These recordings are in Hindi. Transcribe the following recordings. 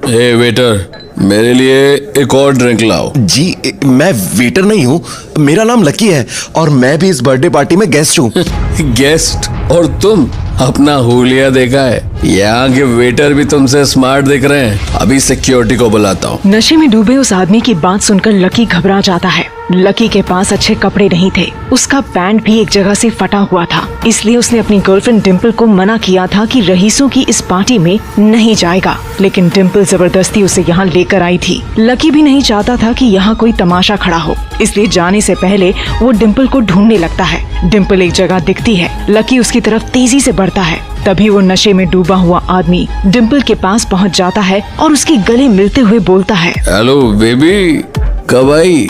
ए वेटर, मेरे लिए एक और ड्रिंक लाओ। जी मैं वेटर नहीं हूँ, मेरा नाम लकी है और मैं भी इस बर्थडे पार्टी में गेस्ट हूँ। गेस्ट? और तुम अपना हुलिया देखा है? यहाँ के वेटर भी तुमसे स्मार्ट दिख रहे हैं। अभी सिक्योरिटी को बुलाता हूँ। नशे में डूबे उस आदमी की बात सुनकर लकी घबरा जाता है। लकी के पास अच्छे कपड़े नहीं थे, उसका पैंट भी एक जगह से फटा हुआ था, इसलिए उसने अपनी गर्लफ्रेंड डिम्पल को मना किया था कि रईसों की इस पार्टी में नहीं जाएगा, लेकिन डिम्पल जबरदस्ती उसे यहाँ लेकर आई थी। लकी भी नहीं चाहता था कि यहाँ कोई तमाशा खड़ा हो, इसलिए जाने से पहले वो डिम्पल को ढूंढने लगता है। डिम्पल एक जगह दिखती है, लकी उसकी तरफ तेजी से बढ़ता है। तभी वो नशे में डूबा हुआ आदमी डिम्पल के पास पहुँच जाता है और उसके गले मिलते हुए बोलता है, हेलो बेबी, कब आई?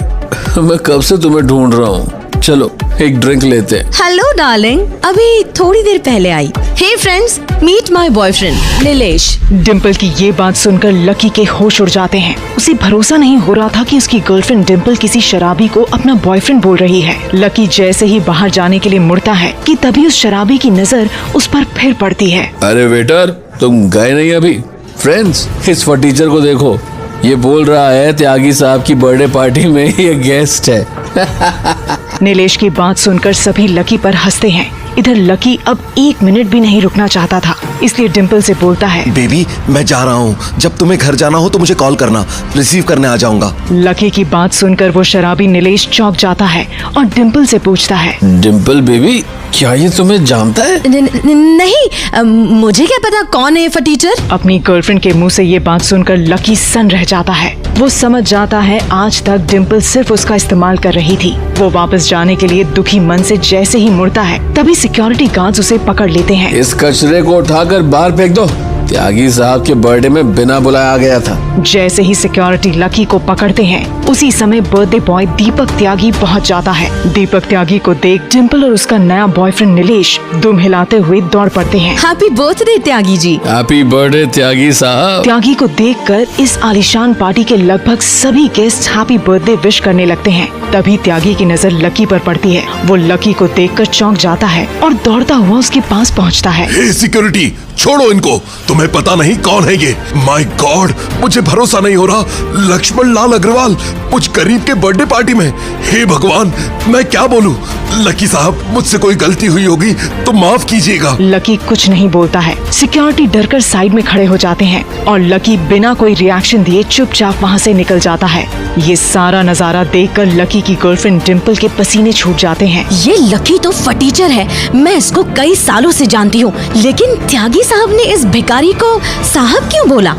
मैं कब से तुम्हें ढूंढ रहा हूँ। चलो एक ड्रिंक लेते हैं। हेलो डार्लिंग, अभी थोड़ी देर पहले आई। Hey friends, meet my boyfriend Nilesh. Dimple की ये बात सुनकर लकी के होश उड़ जाते हैं। उसे भरोसा नहीं हो रहा था कि उसकी गर्लफ्रेंड डिम्पल किसी शराबी को अपना बॉयफ्रेंड बोल रही है। लकी जैसे ही बाहर जाने के लिए मुड़ता है कि तभी उस शराबी की नजर उस पर फिर पड़ती है। अरे वेटर, तुम गए नहीं अभी? फ्रेंड्स, इस फटीचर को देखो, ये बोल रहा है त्यागी साहब की बर्थडे पार्टी में ये गेस्ट है। नीलेश की बात सुनकर सभी लकी पर हंसते हैं। इधर लकी अब 1 मिनट भी नहीं रुकना चाहता था, इसलिए डिम्पल से बोलता है, बेबी मैं जा रहा हूँ, जब तुम्हें घर जाना हो तो मुझे कॉल करना, रिसीव करने आ जाऊंगा। लकी की बात सुनकर वो शराबी नीलेश चौंक जाता है और डिम्पल से पूछता है, डिम्पल बेबी, क्या ये तुम्हें जानता है? नहीं, मुझे क्या पता कौन है फटीचर। अपनी गर्लफ्रेंड के मुंह से ये बात सुनकर लकी सन रह जाता है। वो समझ जाता है आज तक डिम्पल सिर्फ उसका इस्तेमाल कर रही थी। वो वापस जाने के लिए दुखी मन से जैसे ही मुड़ता है, तभी सिक्योरिटी गार्ड्स उसे पकड़ लेते हैं। इस कचरे को उठाकर बाहर फेंक दो, त्यागी साहब के बर्थडे में बिना बुलाया गया था। जैसे ही सिक्योरिटी लकी को पकड़ते हैं, उसी समय बर्थडे बॉय दीपक त्यागी पहुंच जाता है। दीपक त्यागी को देख डिम्पल और उसका नया बॉयफ्रेंड नीलेश दुम हिलाते हुए दौड़ पड़ते हैं। Happy birthday Tyagi ji. Happy birthday त्यागी साहब। त्यागी को देखकर इस आलीशान पार्टी के लगभग सभी गेस्ट हैप्पी बर्थडे विश करने लगते हैं। तभी त्यागी की नजर लकी पर पड़ती है। वो लकी को देखकर चौंक जाता है और दौड़ता हुआ उसके पास पहुंचता है। हे सिक्योरिटी, छोड़ो इनको, तुम्हें पता नहीं कौन है ये। माय गॉड, मुझे भरोसा नहीं हो रहा। लक्ष्मण लाल अग्रवाल मुझ गरीब के बर्थडे पार्टी में। हे भगवान, मैं क्या बोलूं? लकी साहब, मुझसे कोई गलती हुई होगी तो माफ कीजिएगा। लकी कुछ नहीं बोलता है। सिक्योरिटी डरकर साइड में खड़े हो जाते हैं और लकी बिना कोई रिएक्शन दिए चुपचाप वहाँ से निकल जाता है। ये सारा नजारा देखकर लकी की गर्लफ्रेंड डिम्पल के पसीने छूट जाते हैं। ये लकी तो फटीचर है, मैं इसको कई सालों से जानती हूँ, लेकिन त्यागी साहब ने इस भिखारी को साहब क्यों बोला?